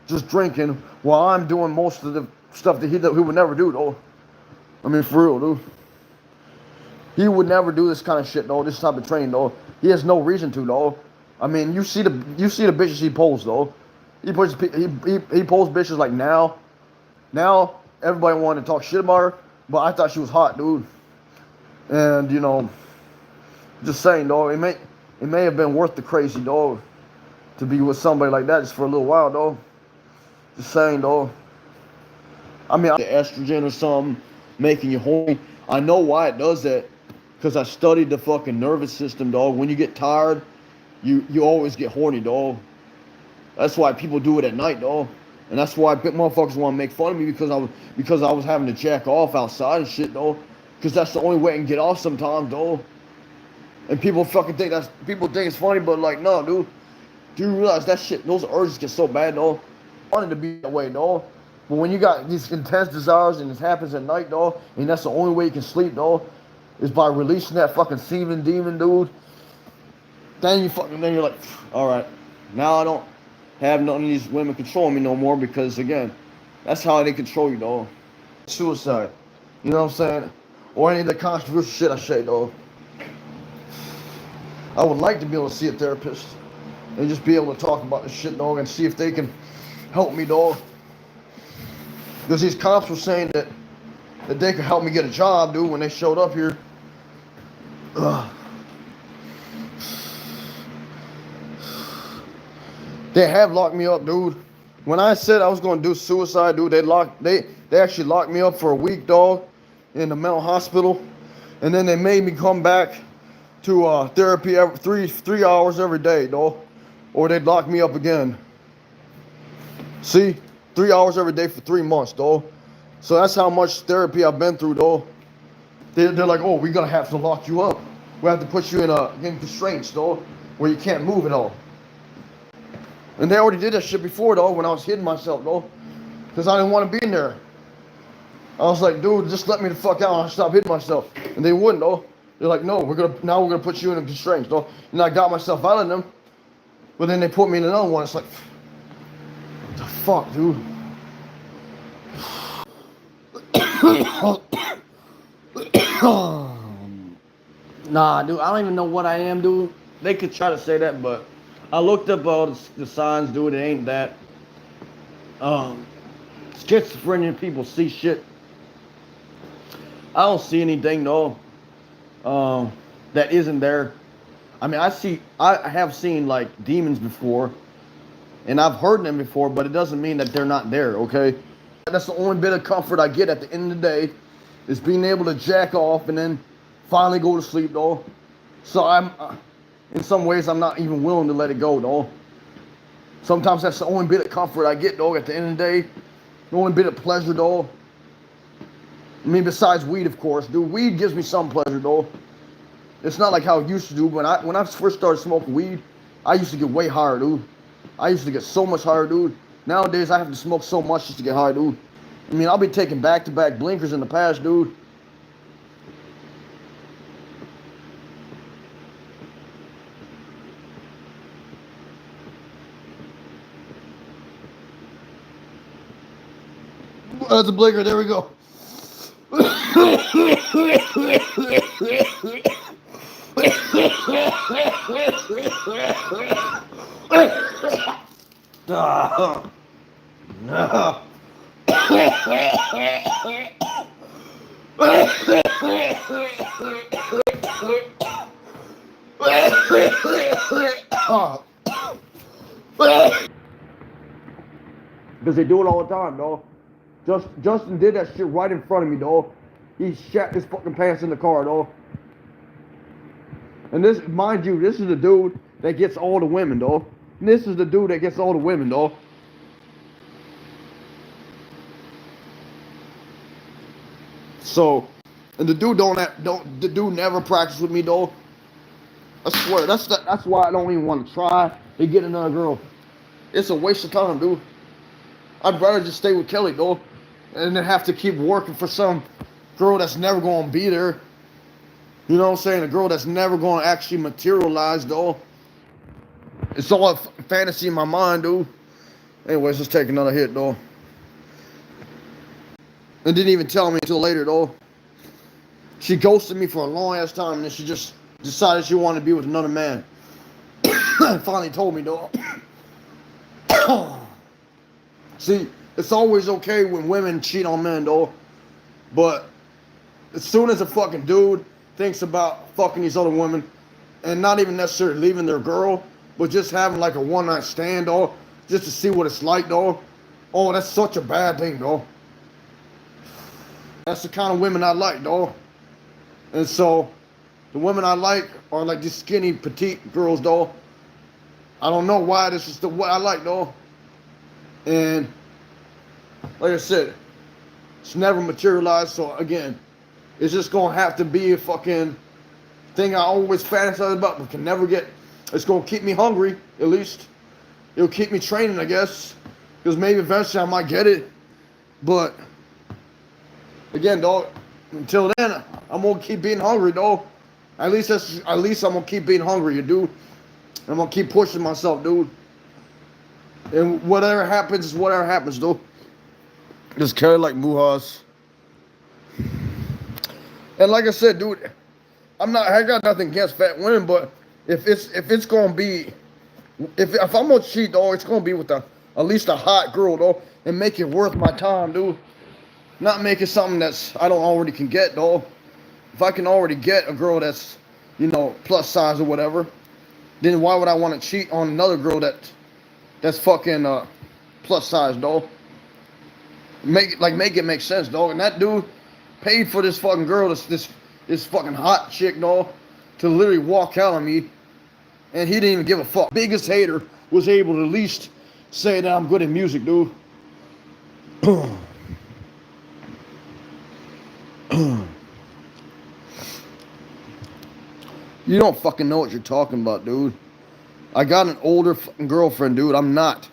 just drinking while I'm doing most of the stuff that he would never do, though. I mean, for real, dude. He would never do this kind of shit, though. This type of training, though. He has no reason to, though. I mean, you see the bitches he pulls, though. He pulls bitches like now. Now everybody wanted to talk shit about her, but I thought she was hot, dude. And you know, just saying, though, it may have been worth the crazy, though, to be with somebody like that just for a little while, though. Just saying, though. I mean, the estrogen or something making you horny. I know why it does that, because I studied the fucking nervous system, dog. When you get tired, you always get horny, dog. That's why people do it at night, dog. And that's why motherfuckers want to make fun of me because I was having to jack off outside and shit, dog. Because that's the only way I can get off sometimes, dog. And people fucking think it's funny, but like, no, dude. Do you realize that shit? Those urges get so bad, dog. I wanted to be that way, dog. But when you got these intense desires and it happens at night, dog, and that's the only way you can sleep, dog, is by releasing that fucking semen demon, dude. Then you're like, all right, now I don't have none of these women controlling me no more, because again, that's how they control you, dog. Suicide, you know what I'm saying? Or any of the controversial shit I say, dog. I would like to be able to see a therapist and just be able to talk about this shit, dog, and see if they can help me, dog. Because these cops were saying that they could help me get a job, dude, when they showed up here. They have locked me up, dude. When I said I was going to do suicide, dude, they actually locked me up for a week, dog, in the mental hospital. And then they made me come back to therapy every 3 hours every day, dog. Or they'd lock me up again. See? 3 hours every day for 3 months, dog. So that's how much therapy I've been through, dog. They're like, oh, we're going to have to lock you up. We have to put you in constraints, dog, where you can't move at all. And they already did that shit before, dog, when I was hitting myself, dog. Because I didn't want to be in there. I was like, dude, just let me the fuck out and I'll stop hitting myself. And they wouldn't, dog. They're like, no, we're gonna put you in constraints, dog. And I got myself out of them. But then they put me in another one. It's like, what the fuck, dude? Nah, dude, I don't even know what I am, dude. They could try to say that, but I looked up all the signs, dude. It ain't that. Schizophrenia people see shit. I don't see anything, though, that isn't there. I mean, I have seen, like, demons before, and I've heard them before, but it doesn't mean that they're not there, okay? That's the only bit of comfort I get at the end of the day, is being able to jack off and then finally go to sleep, though. So in some ways, I'm not even willing to let it go, though. Sometimes that's the only bit of comfort I get, though, at the end of the day. The only bit of pleasure, though. I mean, besides weed, of course, dude. Weed gives me some pleasure, though. It's not like how it used to do. When I first started smoking weed, I used to get way higher, dude. I used to get so much higher, dude. Nowadays, I have to smoke so much just to get high, dude. I mean, I'll be taking back-to-back blinkers in the past, dude. That's a blinker. There we go. Because they do it all the time, dog. Justin did that shit right in front of me, dog. He shat his fucking pants in the car, dog. And this, mind you, this is the dude that gets all the women, dog. And this is the dude that gets all the women, dog. So, and the dude never practiced with me, dog. I swear, that's why I don't even want to try to get another girl. It's a waste of time, dude. I'd rather just stay with Kelly, dog, and then have to keep working for some girl that's never going to be there. You know what I'm saying? A girl that's never going to actually materialize, dog. It's all a fantasy in my mind, dude. Anyways, let's take another hit, though. And didn't even tell me until later, though. She ghosted me for a long ass time, and then she just decided she wanted to be with another man. Finally told me, though. See, it's always okay when women cheat on men, though. But as soon as a fucking dude thinks about fucking these other women, and not even necessarily leaving their girl, but just having like a one-night stand, though, just to see what it's like, though. Oh, that's such a bad thing, though. That's the kind of women I like, though. And so, the women I like are like these skinny, petite girls, though. I don't know why, this is what I like, though. And, like I said, it's never materialized, so again, it's just gonna have to be a fucking thing I always fantasize about, but can never get. It's gonna keep me hungry, at least. It'll keep me training, I guess. Because maybe eventually I might get it. But, again, dog, until then, I'm gonna keep being hungry, dog. At least I'm gonna keep being hungry, dude. I'm gonna keep pushing myself, dude. And whatever happens, dude. Just carry like muhas. And like I said, dude, I got nothing against fat women, but if it's gonna be, if I'm gonna cheat, though, it's gonna be with at least a hot girl, though, and make it worth my time, dude. Not make it something that's I don't already can get, though. If I can already get a girl that's, you know, plus size or whatever, then why would I want to cheat on another girl that's fucking plus size, though? Make it make sense, dog. And that dude paid for this fucking girl, this fucking hot chick, dog, to literally walk out on me, and he didn't even give a fuck. Biggest hater was able to at least say that I'm good at music, dude. You don't fucking know what you're talking about, dude. I got an older fucking girlfriend, dude. I'm not.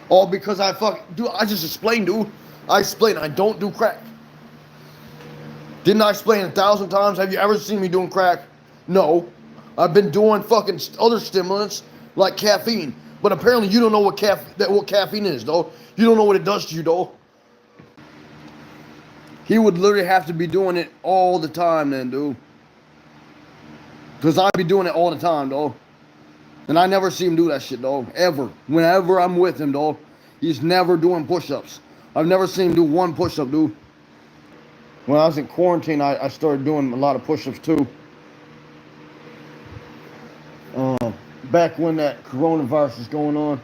All because I just explained, dude. I explained I don't do crack. Didn't I explain 1,000 times? Have you ever seen me doing crack? No. I've been doing fucking other stimulants like caffeine. But apparently you don't know what caffeine is, though. You don't know what it does to you, though. He would literally have to be doing it all the time then, dude. Because I'd be doing it all the time, though. And I never see him do that shit, dog. Ever. Whenever I'm with him, dog, he's never doing push-ups. I've never seen him do one push-up, dude. When I was in quarantine, I started doing a lot of push-ups, too. Back when that coronavirus was going on.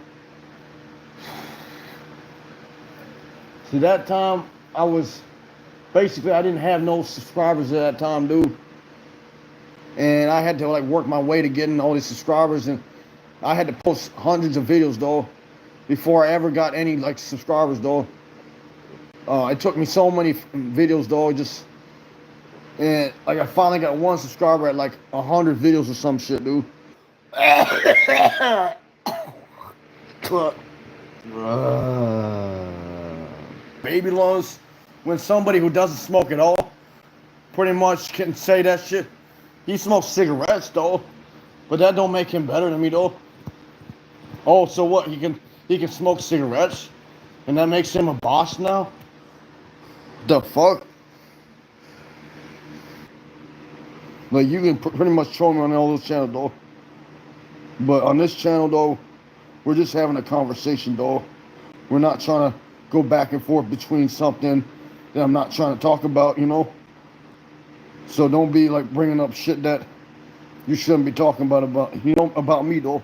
See, that time, I didn't have no subscribers at that time, dude. And I had to, like, work my way to getting all these subscribers, and I had to post hundreds of videos, though, before I ever got any, like, subscribers, though. It took me so many videos, though, and, like, I finally got one subscriber at, like, 100 videos or some shit, dude. Baby lungs, when somebody who doesn't smoke at all pretty much can say that shit. He smokes cigarettes, though, but that don't make him better than me, though. Oh, so what? He can smoke cigarettes, and that makes him a boss now? The fuck? Like, you can pretty much troll me on all those channels, though. But on this channel, though, we're just having a conversation, though. We're not trying to go back and forth between something that I'm not trying to talk about, you know? So don't be, like, bringing up shit that you shouldn't be talking about me, though.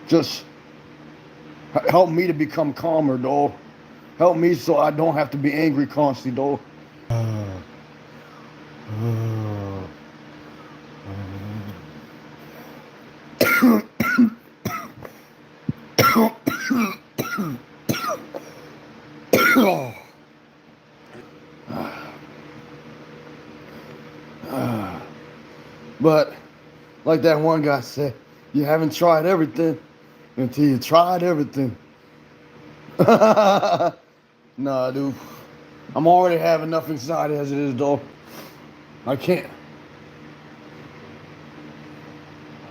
Just help me to become calmer, though. Help me so I don't have to be angry constantly, though. But like that one guy said, you haven't tried everything until you tried everything. Nah, dude. I'm already having enough anxiety as it is, though. I can't.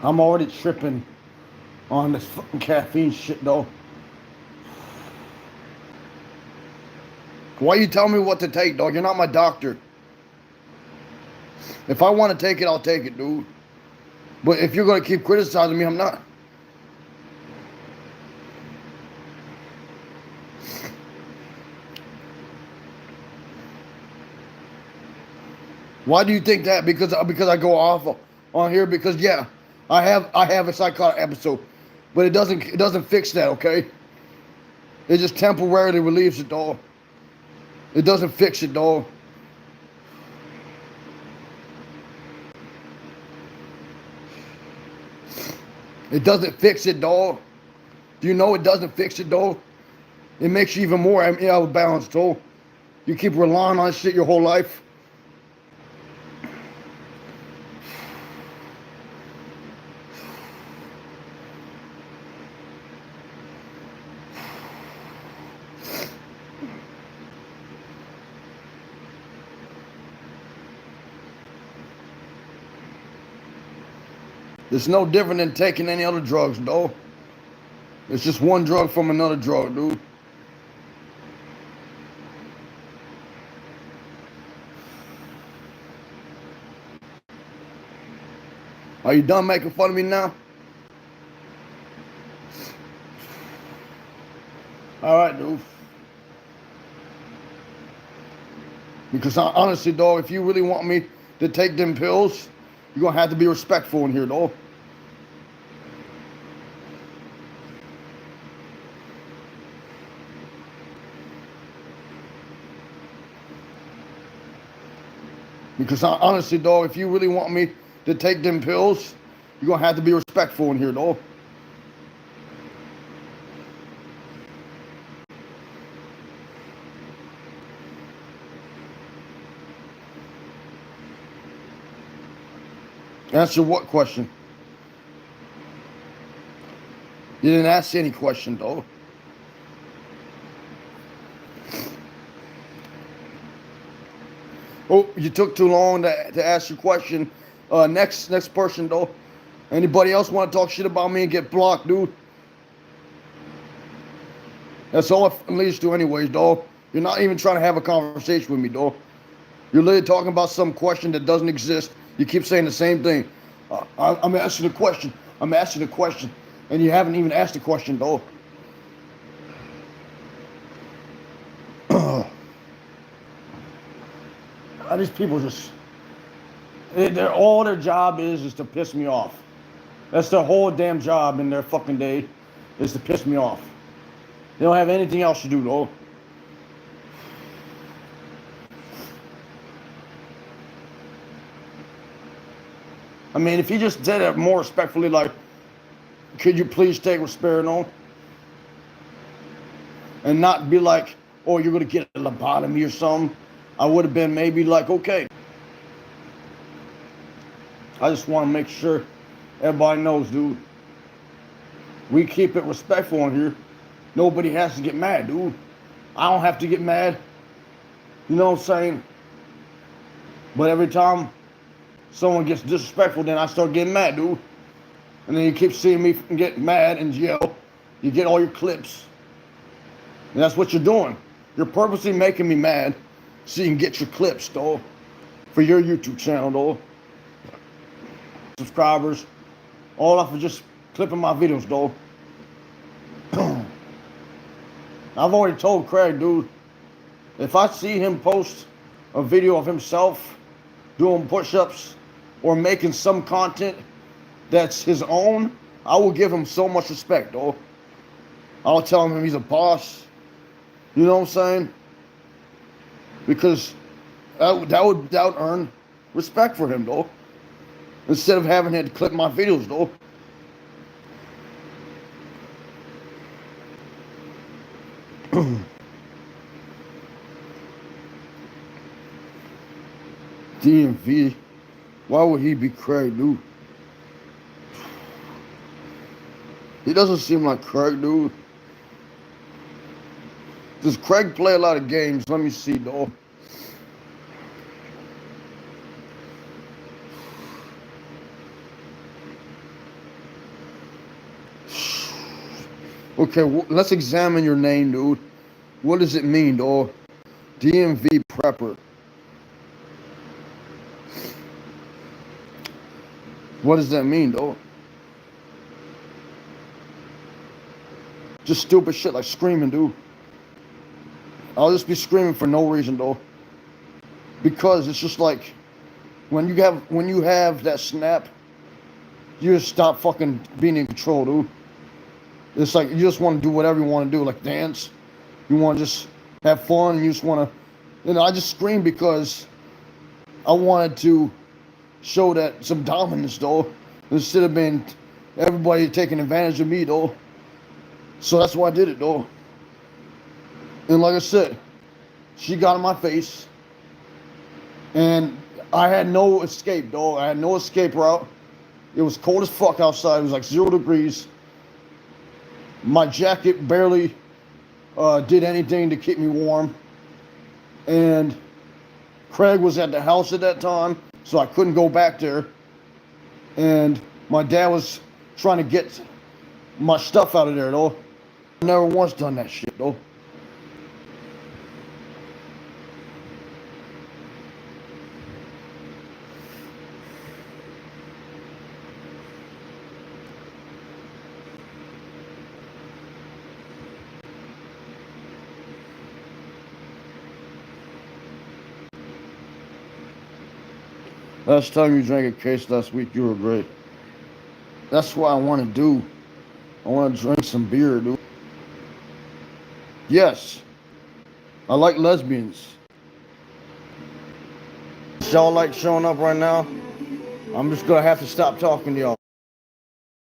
I'm already tripping on this fucking caffeine shit, though. Why you tell me what to take, dog? You're not my doctor. If I want to take it, I'll take it, dude. But if you're going to keep criticizing me, I'm not. Why do you think that? Because I go off on here? Because yeah, I have a psychotic episode, but it doesn't fix that, okay? It just temporarily relieves it, dog. It doesn't fix it, dog. It doesn't fix it, dog. Do you know it doesn't fix it, dog? It makes you even more out of balance, dog. You keep relying on shit your whole life. It's no different than taking any other drugs, though. It's just one drug from another drug, dude. Are you done making fun of me now? Alright, dude. Because honestly, dog, if you really want me to take them pills, you're going to have to be respectful in here, dog. Because honestly, dog, if you really want me to take them pills, you're going to have to be respectful in here, dog. Answer what question? You didn't ask any question, though. Oh, you took too long to ask your question. Next person, though. Anybody else want to talk shit about me and get blocked, dude? That's all it leads to anyways, dog. You're not even trying to have a conversation with me, dog. You're literally talking about some question that doesn't exist. You keep saying the same thing. I'm asking a question. I'm asking a question. And you haven't even asked a question, dog. These people just... all their job is to piss me off. That's their whole damn job in their fucking day, is to piss me off. They don't have anything else to do, though. I mean, if he just did it more respectfully, like, could you please take risperidone? And not be like, oh, you're going to get a lobotomy or something. I would have been maybe like, okay. I just want to make sure everybody knows, dude. We keep it respectful in here. Nobody has to get mad, dude. I don't have to get mad. You know what I'm saying? But every time someone gets disrespectful, then I start getting mad, dude. And then you keep seeing me get mad and yell. You get all your clips. And that's what you're doing. You're purposely making me mad so you can get your clips, though. For your YouTube channel, though. Subscribers. All off of just clipping my videos, though. I've already told Craig, dude. If I see him post a video of himself doing push-ups or making some content that's his own, I will give him so much respect, though. I'll tell him he's a boss. You know what I'm saying? Because that would earn respect for him, though. Instead of having to clip my videos, though. DMV, why would he be Craig, dude? He doesn't seem like Craig, dude. Does Craig play a lot of games? Let me see, though. Okay, let's examine your name, dude. What does it mean, dog? DMV prepper. What does that mean, dog? Just stupid shit like screaming, dude. I'll just be screaming for no reason, though. Because it's just like when you have that snap, you just stop fucking being in control, dude. It's like you just want to do whatever you want to do, like dance. You want to just have fun, and you just want to, I just screamed because I wanted to show that some dominance, though, instead of being everybody taking advantage of me, though. So that's why I did it, though. And like I said, she got in my face, and I had no escape, though. I had no escape route. It was cold as fuck outside. It was like 0 degrees. My jacket barely did anything to keep me warm. And Craig was at the house at that time, so I couldn't go back there. And my dad was trying to get my stuff out of there, though. I never once done that shit, though. Last time you drank a case last week, you were great. That's what I want to do. I want to drink some beer, dude. Yes. I like lesbians. Y'all like showing up right now? I'm just going to have to stop talking to y'all.